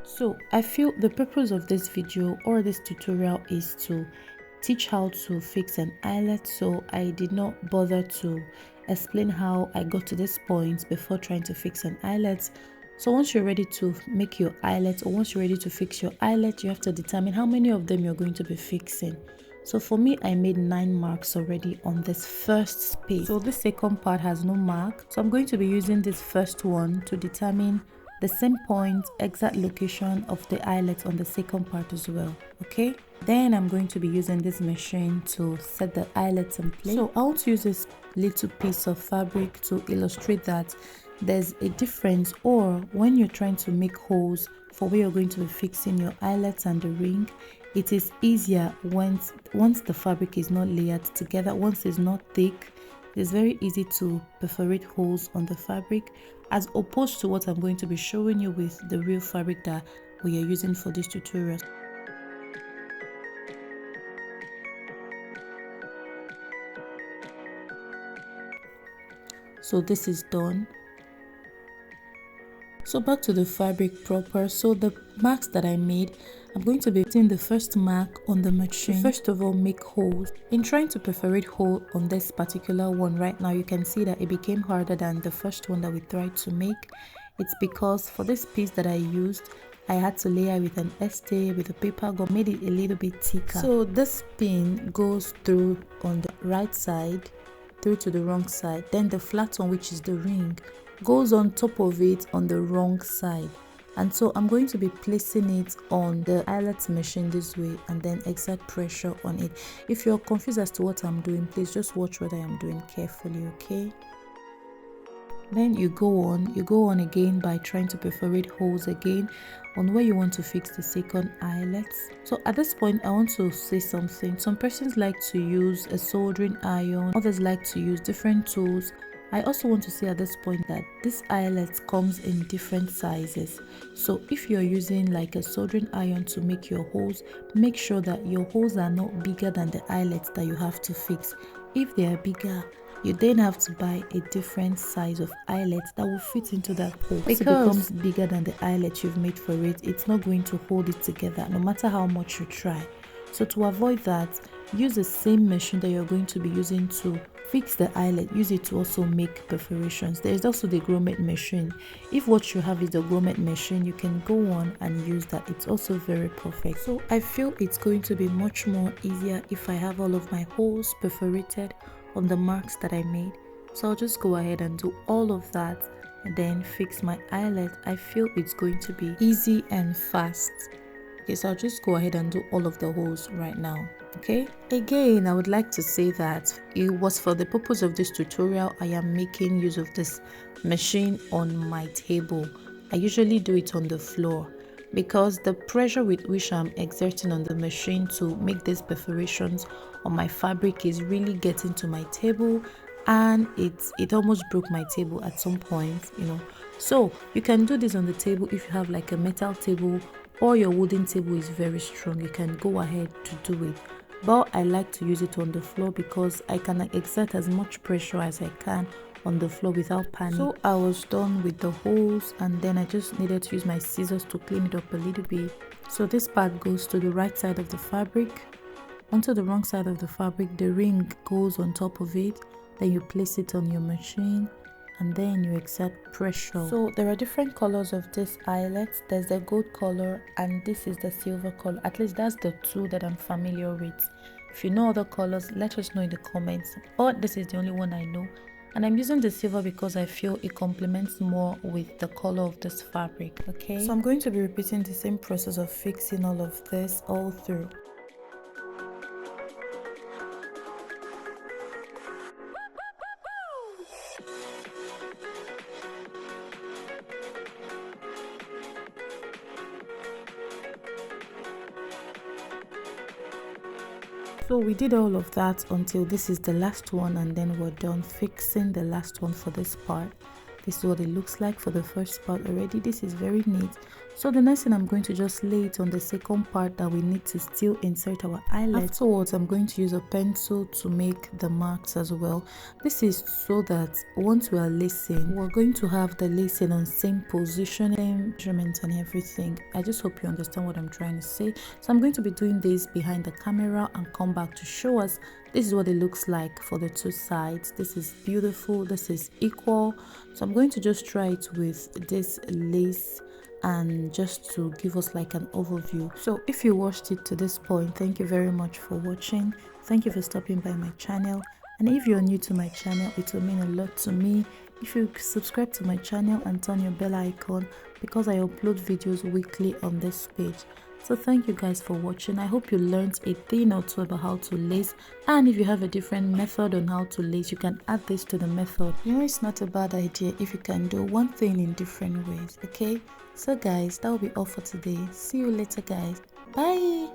So I feel the purpose of this video or this tutorial is to teach how to fix an eyelet, so I did not bother to explain how I got to this point before trying to fix an eyelet. So once you're ready to make your eyelet, or once you're ready to fix your eyelet, you have to determine how many of them you're going to be fixing. So for me, I made 9 marks already on this first space. So this second part has no mark, so I'm going to be using this first one to determine the same point, exact location of the eyelet on the second part as well. Okay, then I'm going to be using this machine to set the eyelets in place. So I want to use this little piece of fabric to illustrate that there's a difference, or when you're trying to make holes for where you're going to be fixing your eyelets and the ring, it is easier once the fabric is not layered together, once it's not thick. It's very easy to perforate holes on the fabric, as opposed to what I'm going to be showing you with the real fabric that we are using for this tutorial. So this is done. So back to the fabric proper. So the marks that I made, I'm going to be putting the first mark on the machine. First of all, make holes. In trying to perforate hole on this particular one right now, you can see that it became harder than the first one that we tried to make. It's because for this piece that I used, I had to layer with an estee with a paper gum, made it a little bit thicker. So this pin goes through on the right side, through to the wrong side. Then the flat one, which is the ring, goes on top of it on the wrong side. And so I'm going to be placing it on the eyelet machine this way and then exert pressure on it. If you're confused as to what I'm doing, please just watch what I am doing carefully, okay? Then you go on again by trying to perforate holes again on where you want to fix the second eyelets. So at this point, I want to say something. Some persons like to use a soldering iron, others like to use different tools. I also want to say at this point that this eyelet comes in different sizes. So if you're using like a soldering iron to make your holes, make sure that your holes are not bigger than the eyelets that you have to fix. If they are bigger, you then have to buy a different size of eyelet that will fit into that hole. Because it becomes bigger than the eyelet you've made for it, it's not going to hold it together no matter how much you try. So to avoid that, use the same machine that you're going to be using to fix the eyelet, use it to also make perforations. There is also the grommet machine. If what you have is the grommet machine, you can go on and use that. It's also very perfect. So I feel it's going to be much more easier if I have all of my holes perforated on the marks that I made. So I'll just go ahead and do all of that and then fix my eyelet. I feel it's going to be easy and fast. Okay, so I'll just go ahead and do all of the holes right now. Okay, again, I would like to say that it was for the purpose of this tutorial I am making use of this machine on my table. I usually do it on the floor because the pressure with which I'm exerting on the machine to make these perforations on my fabric is really getting to my table, and it almost broke my table at some point, you know. So you can do this on the table if you have like a metal table, or your wooden table is very strong. You can go ahead to do it, but I like to use it on the floor because I can exert as much pressure as I can on the floor without panic. So I was done with the holes, and then I just needed to use my scissors to clean it up a little bit. So this part goes to the right side of the fabric. Onto the wrong side of the fabric, the ring goes on top of it. Then you place it on your machine and then you exert pressure. So there are different colors of this eyelet. There's the gold color and this is the silver color. At least that's the two that I'm familiar with. If you know other colors, let us know in the comments. Or this is the only one I know. And I'm using the silver because I feel it complements more with the color of this fabric. Okay, so I'm going to be repeating the same process of fixing all of this all through. So we did all of that until this is the last one, and then we're done fixing the last one for this part. This is what it looks like for the first part already. This is very neat. So the next thing, I'm going to just lay it on the second part that we need to still insert our eyelet. Afterwards, I'm going to use a pencil to make the marks as well. This is so that once we are lacing, we're going to have the lacing on same position, same measurements and everything. I just hope you understand what I'm trying to say. So I'm going to be doing this behind the camera and come back to show us. This is what it looks like for the two sides. This is beautiful. This is equal. So I'm going to just try it with this lace and just to give us like an overview. So if you watched it to this point, thank you very much for watching. Thank you for stopping by my channel, and if you're new to my channel, it will mean a lot to me if you subscribe to my channel and turn your bell icon, because I upload videos weekly on this page. So thank you guys for watching. I hope you learned a thing or two about how to lace, and if you have a different method on how to lace, you can add this to the method. You know, it's not a bad idea if you can do one thing in different ways. Okay, so guys, that will be all for today. See you later guys. Bye.